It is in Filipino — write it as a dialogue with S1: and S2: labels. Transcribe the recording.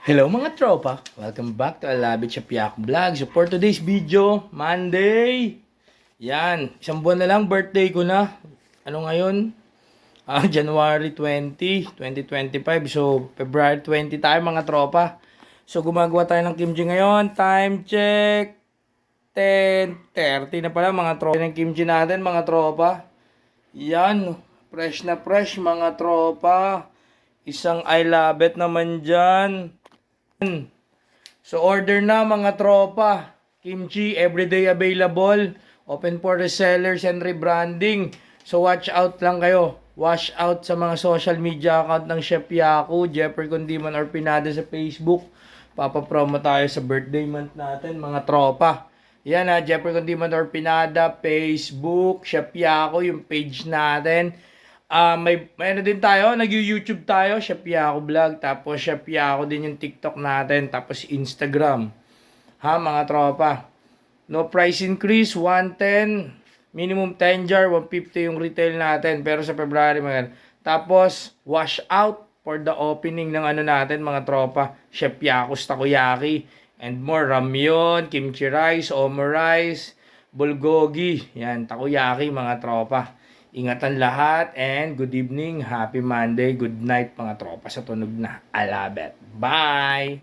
S1: Hello mga tropa! Welcome back to Alabit Shapiak Vlog. So for today's video, Monday. Yan, isang buwan na lang, birthday ko na. Ano ngayon? January 20, 2025. So February 20 tayo mga tropa. So gumagawa tayo ng kimchi ngayon. Time check. 10:30 na pala mga tropa. Ng kimchi natin mga tropa. Yan, fresh na fresh mga tropa. Isang I love it naman dyan. So order na mga tropa. Kimchi everyday available. Open for resellers and rebranding. So watch out lang kayo. Watch out sa mga social media account ng Chef Yaku, Jeffrey Condiman or Pinada sa Facebook. Papapromo tayo sa birthday month natin mga tropa. Yan ha, Jeffrey Condiman or Pinada, Facebook, Chef Yaku, yung page natin. May ano din tayo, nag-YouTube tayo, Chef Yaku Vlog, tapos Chef Yaku din yung TikTok natin, tapos Instagram. Ha, mga tropa. No price increase, 110, minimum 10 jar, 150 yung retail natin, pero sa February mga. Tapos, wash out for the opening ng ano natin, mga tropa, Chef Yaku's Takoyaki, and more, ramyun, kimchi rice, omo rice, bulgogi, yan, takoyaki, mga tropa. Ingatan lahat and good evening, happy Monday, good night mga tropa sa tunog na Alabet. Bye!